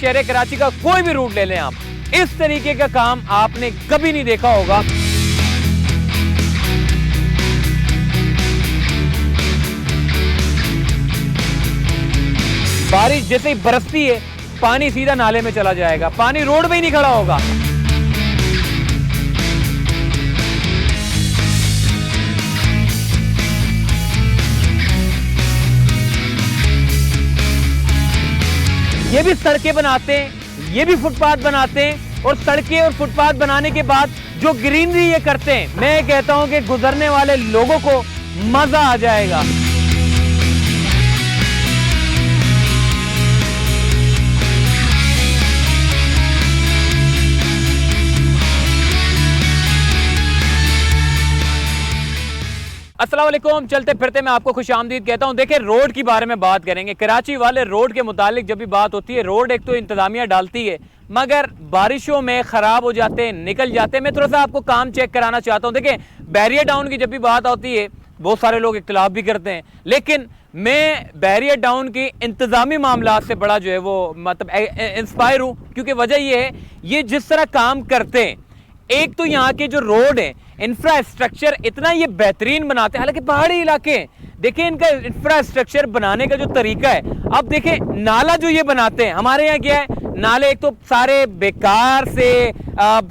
शहर कराची का कोई भी रूट ले लें आप, इस तरीके का काम आपने कभी नहीं देखा होगा। बारिश जैसे ही बरसती है पानी सीधा नाले में चला जाएगा, पानी रोड पे ही नहीं खड़ा होगा। ये भी सड़कें बनाते हैं, ये भी फुटपाथ बनाते हैं, और सड़कें और फुटपाथ बनाने के बाद जो ग्रीनरी ये करते हैं, मैं कहता हूं कि गुजरने वाले लोगों को मजा आ जाएगा। अस्सलाम वालेकुम, चलते फिरते मैं आपको खुशामदीद कहता हूं। देखिए, रोड की बारे में बात करेंगे। कराची वाले रोड के मुतालिक जब भी बात होती है, रोड एक तो इंतजामिया डालती है, मगर बारिशों में ख़राब हो जाते हैं, निकल जाते हैं। मैं थोड़ा सा आपको काम चेक कराना चाहता हूं। देखिए, बैरियर डाउन की जब भी बात होती है, बहुत सारे लोग इख्तिलाफ भी करते हैं, लेकिन मैं बैरियर डाउन की इंतज़ामी मामला से बड़ा जो है वो मतलब इंस्पायर हूँ, क्योंकि वजह ये है, ये जिस तरह काम करते हैं, एक तो यहाँ के जो रोड है, इंफ्रास्ट्रक्चर इतना ये बेहतरीन बनाते हैं। हालांकि पहाड़ी इलाके हैं, देखिए इनका इंफ्रास्ट्रक्चर बनाने का जो तरीका है। अब देखिए, नाला जो ये बनाते हैं, हमारे यहाँ क्या है, नाले एक तो सारे बेकार से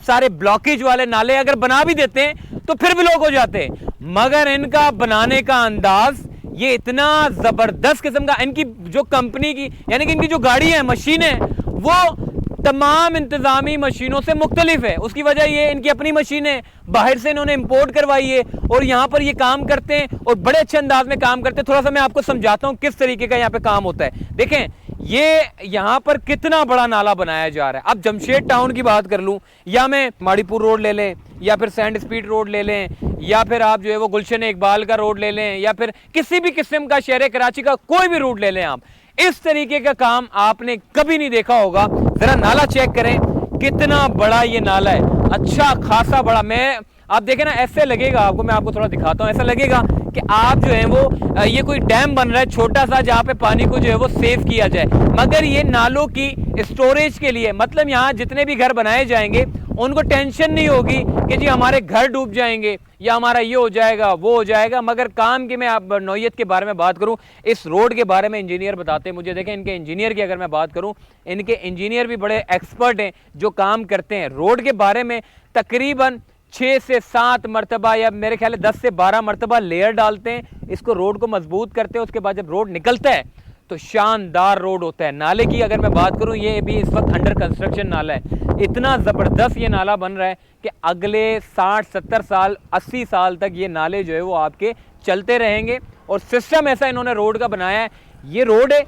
सारे ब्लॉकेज वाले नाले अगर बना भी देते हैं तो फिर ब्लॉक हो जाते हैं, मगर इनका बनाने का अंदाज ये इतना जबरदस्त किस्म का, इनकी जो कंपनी की यानी कि इनकी जो गाड़ी है, मशीन है, वो तमाम इंतजामी मशीनों से मुख्तलिफ है। उसकी वजह ये, इनकी अपनी मशीन है, बाहर से इन्होंने इंपोर्ट करवाई है, और यहाँ पर ये काम करते हैं और बड़े अच्छे अंदाज में काम करते हैं। थोड़ा सा मैं आपको समझाता हूँ किस तरीके का यहाँ पे काम होता है। देखें, ये यहाँ पर कितना बड़ा नाला बनाया जा रहा है। अब जमशेद टाउन की बात कर लूँ, या मैं माड़ीपुर रोड ले लें, या फिर सैंड स्पीड रोड ले लें, या फिर आप जो है वो गुलशन इकबाल का रोड ले लें, या फिर किसी भी किस्म का शहर कराची का कोई भी रूट ले लें आप, इस तरीके का काम आपने कभी नहीं देखा होगा। जरा नाला चेक करें, कितना बड़ा ये नाला है, अच्छा खासा बड़ा। मैं आप देखें ना, ऐसे लगेगा आपको, मैं आपको थोड़ा दिखाता हूँ, ऐसा लगेगा कि आप जो है वो ये कोई डैम बन रहा है छोटा सा, जहाँ पे पानी को जो है वो सेव किया जाए, मगर ये नालों की स्टोरेज के लिए। मतलब यहाँ जितने भी घर बनाए जाएंगे उनको टेंशन नहीं होगी कि जी हमारे घर डूब जाएंगे या हमारा ये हो जाएगा वो हो जाएगा। मगर काम की मैं आप नौयत के बारे में बात करूं, इस रोड के बारे में इंजीनियर बताते हैं मुझे। देखें, इनके इंजीनियर की अगर मैं बात करूं, इनके इंजीनियर भी बड़े एक्सपर्ट हैं जो काम करते हैं रोड के बारे में। तकरीबन 6 से 7 मरतबा, या मेरे ख्याल है 10 से 12 मरतबा लेयर डालते हैं, इसको रोड को मजबूत करते हैं। उसके बाद जब रोड निकलता है तो शानदार रोड होता है। नाले की अगर मैं बात करूं, ये भी इस वक्त अंडर कंस्ट्रक्शन नाला है। इतना ज़बरदस्त ये नाला बन रहा है कि अगले 60-70 साल 80 साल तक ये नाले जो है वो आपके चलते रहेंगे। और सिस्टम ऐसा इन्होंने रोड का बनाया है, ये रोड है,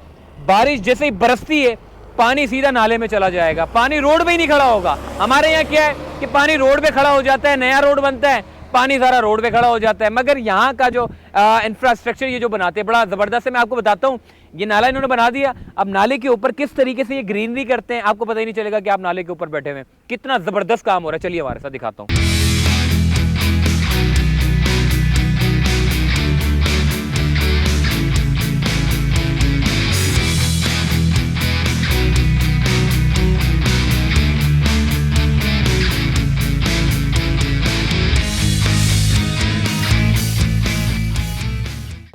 बारिश जैसे ही बरसती है पानी सीधा नाले में चला जाएगा, पानी रोड पे ही नहीं खड़ा होगा। हमारे यहाँ क्या है कि पानी रोड पे खड़ा हो जाता है, नया रोड बनता है, पानी सारा रोड पे खड़ा हो जाता है। मगर यहाँ का जो इंफ्रास्ट्रक्चर ये जो बनाते हैं बड़ा ज़बरदस्त है। मैं आपको बताता हूँ, ये नाला इन्होंने बना दिया, अब नाले के ऊपर किस तरीके से ये ग्रीनरी करते हैं, आपको पता ही नहीं चलेगा कि आप नाले के ऊपर बैठे हुए हैं। कितना ज़बरदस्त काम हो रहा है, चलिए हमारे साथ दिखाता हूँ।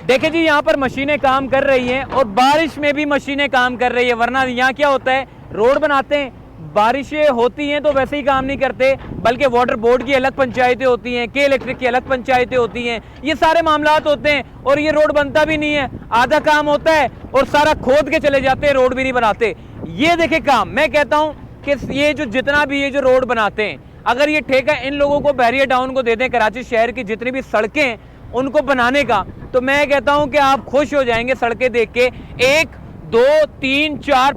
देखिए जी, यहाँ पर मशीनें काम कर रही हैं और बारिश में भी मशीनें काम कर रही है। वरना यहाँ क्या होता है, रोड बनाते हैं, बारिशें होती हैं तो वैसे ही काम नहीं करते, बल्कि वाटर बोर्ड की अलग पंचायतें होती हैं, के इलेक्ट्रिक की अलग पंचायतें होती हैं, ये सारे मामलात होते हैं और ये रोड बनता भी नहीं है। आधा काम होता है और सारा खोद के चले जाते हैं, रोड भी नहीं बनाते। ये देखे काम, मैं कहता हूँ कि ये जो जितना भी ये जो रोड बनाते हैं, अगर ये ठेका इन लोगों को, बैरियर डाउन को दे दें, कराची शहर की जितनी भी सड़कें उनको बनाने का, तो मैं कहता हूं कि आप खुश हो जाएंगे सड़कें देख के। 1 2 3 4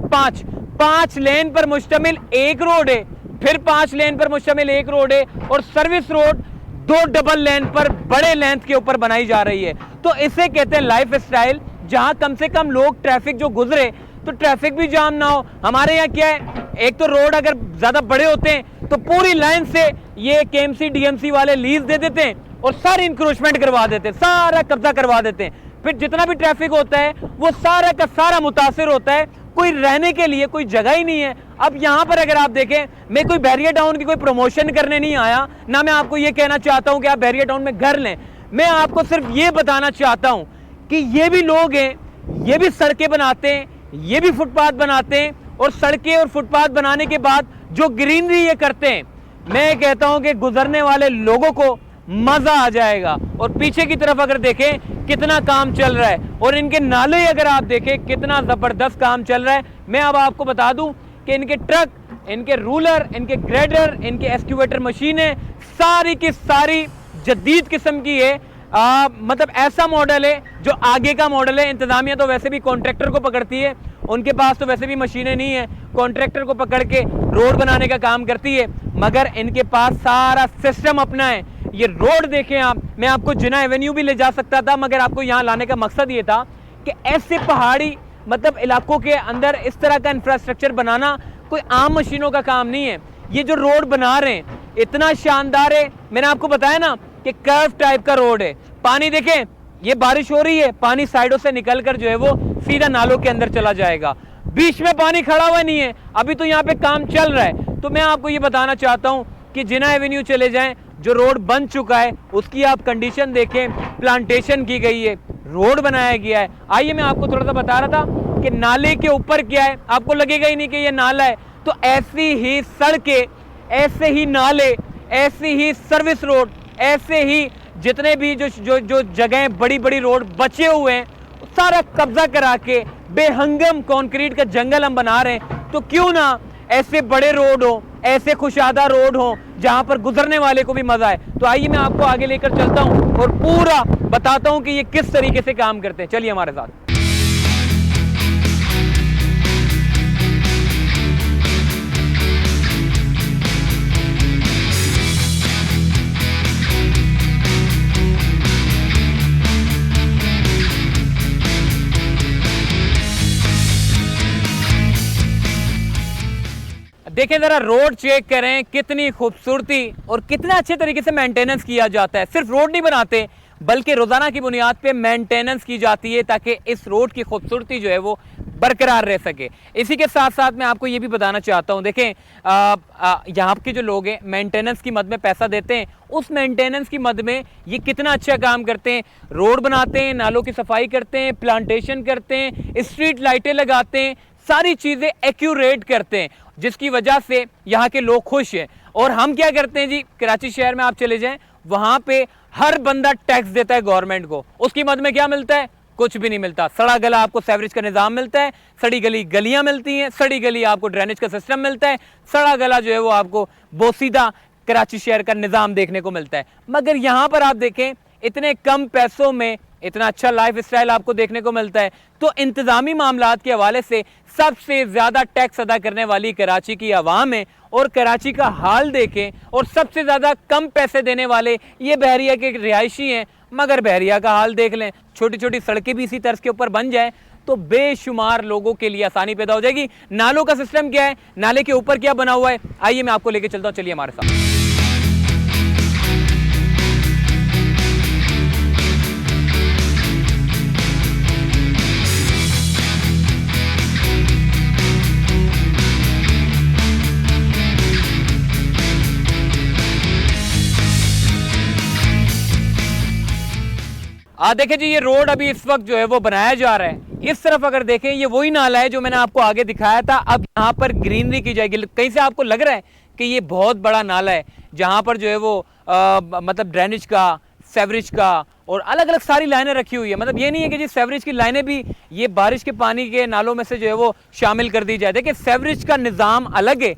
5 लेन पर मुश्तमिल एक रोड है, फिर 5 लेन पर मुश्तमिल एक रोड है, और सर्विस रोड 2 डबल लेन पर बड़े लेंथ के ऊपर बनाई जा रही है। तो इसे कहते हैं लाइफ स्टाइल, जहां कम से कम लोग ट्रैफिक जो गुजरे तो ट्रैफिक भी जाम ना हो। हमारे यहाँ क्या है, एक तो रोड अगर ज्यादा बड़े होते हैं तो पूरी लाइन से ये केएमसी डीएमसी वाले लीज दे देते हैं और सारी इंक्रोचमेंट करवा देते हैं, सारा कब्जा करवा देते हैं। फिर जितना भी ट्रैफिक होता है वो सारा का सारा मुतासिर होता है, कोई रहने के लिए कोई जगह ही नहीं है। अब यहाँ पर अगर आप देखें, मैं कोई बैरिया टाउन की कोई प्रमोशन करने नहीं आया, ना मैं आपको ये कहना चाहता हूँ कि आप बैरिया टाउन में घर लें। मैं आपको सिर्फ ये बताना चाहता हूँ कि ये भी लोग हैं, ये भी सड़कें बनाते हैं, ये भी फुटपाथ बनाते हैं, और सड़कें और फुटपाथ बनाने के बाद जो ग्रीनरी ये करते हैं, मैं कहता हूं कि गुजरने वाले लोगों को मजा आ जाएगा। और पीछे की तरफ अगर देखें कितना काम चल रहा है, और इनके नाले अगर आप देखें कितना जबरदस्त काम चल रहा है। मैं अब आपको बता दूं कि इनके ट्रक, इनके रूलर, इनके ग्रेडर, इनके एक्सक्यूवेटर मशीनें सारी की सारी जदीद किस्म की है। मतलब ऐसा मॉडल है जो आगे का मॉडल है। इंतजामिया तो वैसे भी कॉन्ट्रैक्टर को पकड़ती है, उनके पास तो वैसे भी मशीनें नहीं है, कॉन्ट्रैक्टर को पकड़ के रोड बनाने का काम करती है, मगर इनके पास सारा सिस्टम अपना है। ये रोड देखें आप, मैं आपको जिना एवेन्यू भी ले जा सकता था, मगर आपको यहाँ लाने का मकसद ये था कि ऐसे पहाड़ी मतलब इलाकों के अंदर इस तरह का इंफ्रास्ट्रक्चर बनाना कोई आम मशीनों का काम नहीं है। ये जो रोड बना रहे हैं इतना शानदार है। मैंने आपको बताया ना कि कर्व टाइप का रोड है। पानी देखें, ये बारिश हो रही है, पानी साइडों से निकलकर जो है वो सीधा नालों के अंदर चला जाएगा। बीच में पानी खड़ा हुआ नहीं है, अभी तो यहाँ पे काम चल रहा है। तो मैं आपको ये बताना चाहता हूँ कि जिना एवेन्यू चले जाएं, जो रोड बन चुका है उसकी आप कंडीशन देखें, प्लांटेशन की गई है, रोड बनाया गया है। आइए मैं आपको थोड़ा सा बता रहा था कि नाले के ऊपर क्या है, आपको लगेगा ही नहीं कि ये नाला है। तो ऐसी ही सड़कें, ऐसे ही नाले, ऐसी ही सर्विस रोड, ऐसे ही जितने भी जो जगह बड़ी बड़ी रोड बचे हुए हैं सारा कब्जा करा के बेहंगम कंक्रीट का जंगल हम बना रहे हैं। तो क्यों ना ऐसे बड़े रोड हो, ऐसे खुशादा रोड हो जहां पर गुजरने वाले को भी मजा आए। तो आइए मैं आपको आगे लेकर चलता हूं और पूरा बताता हूं कि ये किस तरीके से काम करते हैं। चलिए हमारे साथ। देखें जरा, रोड चेक करें, कितनी खूबसूरती और कितना अच्छे तरीके से मेंटेनेंस किया जाता है। सिर्फ रोड नहीं बनाते बल्कि रोजाना की बुनियाद पे मेंटेनेंस की जाती है ताकि इस रोड की खूबसूरती जो है वो बरकरार रह सके। इसी के साथ साथ मैं आपको ये भी बताना चाहता हूँ, देखें यहाँ के जो लोग हैं मेंटेनेंस की मद में पैसा देते हैं, उस मेंटेनेंस की मद में ये कितना अच्छा काम करते हैं। रोड बनाते हैं, नालों की सफाई करते हैं, प्लांटेशन करते हैं, स्ट्रीट लाइटें लगाते हैं, सारी चीजें एक्यूरेट करते हैं, जिसकी वजह से यहाँ के लोग खुश हैं। और हम क्या करते हैं जी, कराची शहर में आप चले जाएं, वहां पे हर बंदा टैक्स देता है गवर्नमेंट को, उसकी मद में क्या मिलता है? कुछ भी नहीं मिलता। सड़ा गला आपको सेवरेज का निजाम मिलता है, सड़ी गली गलियां मिलती हैं, सड़ी गली आपको ड्रेनेज का सिस्टम मिलता है, सड़ा गला जो है वो आपको बोसीदा कराची शहर का निजाम देखने को मिलता है। मगर यहाँ पर आप देखें इतने कम पैसों में इतना अच्छा लाइफ स्टाइल आपको देखने को मिलता है। तो इंतजामी मामलात के हवाले से सबसे ज्यादा टैक्स अदा करने वाली कराची की आवाम है। और कराची का हाल देखें, और सबसे ज्यादा कम पैसे देने वाले ये बहरिया के रिहायशी हैं। मगर बहरिया का हाल देख लें, छोटी छोटी सड़कें भी इसी तर्ज के ऊपर बन जाए तो बेशुमार लोगों के लिए आसानी पैदा हो जाएगी। नालों का सिस्टम क्या है, नाले के ऊपर क्या बना हुआ है, आइए मैं आपको लेके चलता हूँ, चलिए हमारे साथ। देखें जी, ये रोड अभी इस वक्त जो है वो बनाया जा रहा है। इस तरफ अगर देखें, ये वही नाला है जो मैंने आपको आगे दिखाया था। अब यहाँ पर ग्रीनरी की जाएगी। कहीं से आपको लग रहा है कि ये बहुत बड़ा नाला है जहाँ पर जो है वो मतलब ड्रेनेज का, सेवरेज का और अलग अलग सारी लाइनें रखी हुई है। मतलब ये नहीं है कि जी सेवरेज की लाइनें भी ये बारिश के पानी के नालों में से जो है वो शामिल कर दी जाए। देखिए सेवरेज का निज़ाम अलग है,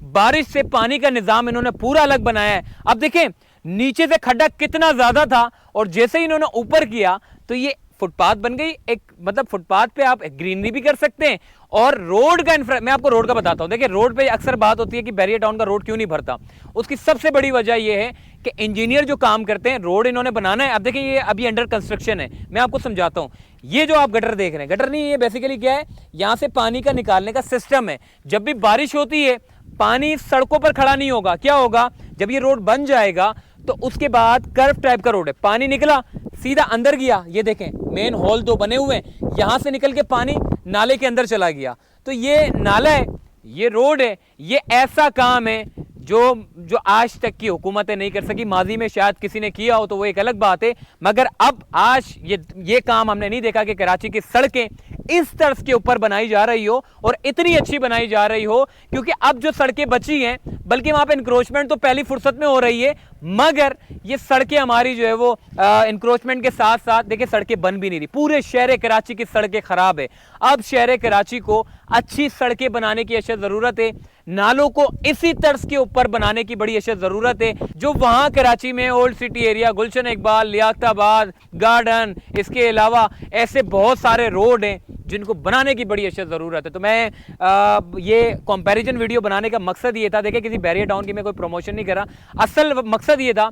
बारिश से पानी का निज़ाम इन्होंने पूरा अलग बनाया है। अब देखें नीचे से खड्डा कितना ज्यादा था और जैसे ही इन्होंने ऊपर किया तो ये फुटपाथ बन गई। एक मतलब फुटपाथ पे आप ग्रीनरी भी कर सकते हैं और रोड का मैं आपको रोड का बताता हूं। देखिए रोड पे अक्सर बात होती है कि बैरिया टाउन का रोड क्यों नहीं भरता। उसकी सबसे बड़ी वजह यह है कि इंजीनियर जो काम करते हैं, रोड इन्होंने बनाना है। अब देखिए ये अभी अंडर कंस्ट्रक्शन है, मैं आपको समझाता हूं। ये जो आप गटर देख रहे हैं, गटर नहीं, ये बेसिकली क्या है, यहां से पानी का निकालने का सिस्टम है। जब भी बारिश होती है पानी सड़कों पर खड़ा नहीं होगा, क्या होगा, जब ये रोड बन जाएगा तो उसके बाद कर्व टाइप का रोड है, पानी निकला सीधा अंदर गया। ये देखें मेन हॉल दो बने हुए हैं, यहां से निकल के पानी नाले के अंदर चला गया। तो ये नाला है, ये रोड है, ये ऐसा काम है जो आज तक की हुकूमतें नहीं कर सकी। माजी में शायद किसी ने किया हो तो वो एक अलग बात है, मगर अब आज ये काम हमने नहीं देखा कि कराची की सड़कें इस तर्ज के ऊपर बनाई जा रही हो और इतनी अच्छी बनाई जा रही हो, क्योंकि अब जो सड़कें बची हैं, बल्कि वहां पे इंक्रोचमेंट तो पहली फुर्सत में हो रही है, मगर ये सड़कें हमारी जो है वो इंक्रोचमेंट के साथ साथ देखिए सड़कें बन भी नहीं रही। पूरे शहर कराची की सड़कें खराब है। अब शहर कराची को अच्छी सड़कें बनाने की अशद जरूरत है, नालों को इसी तर्ज के ऊपर बनाने की बड़ी अशद जरूरत है। जो वहां कराची में ओल्ड सिटी एरिया, गुलशन इकबाल, लियाकताबाद गार्डन, इसके अलावा ऐसे बहुत सारे रोड हैं जिनको बनाने की बड़ी अशद ज़रूरत है। तो मैं ये कंपैरिजन वीडियो बनाने का मकसद ये था, देखिए किसी बैरियर टाउन की मैं कोई प्रमोशन नहीं कर रहा, असल मकसद ये था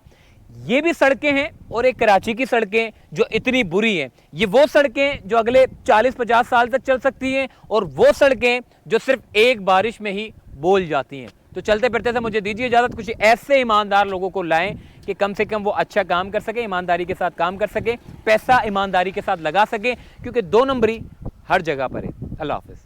ये भी सड़कें हैं और एक कराची की सड़कें जो इतनी बुरी हैं, ये वो सड़कें जो अगले 40-50 साल तक चल सकती हैं और वो सड़कें जो सिर्फ एक बारिश में ही बोल जाती हैं। तो चलते फिरते से मुझे दीजिए इजाज़त, कुछ ऐसे ईमानदार लोगों को लाएं कि कम से कम वो अच्छा काम कर सके, ईमानदारी के साथ काम कर सके, पैसा ईमानदारी के साथ लगा सके, क्योंकि 2 नंबरी हर जगह पर है। अल्लाह हाफ़िज़।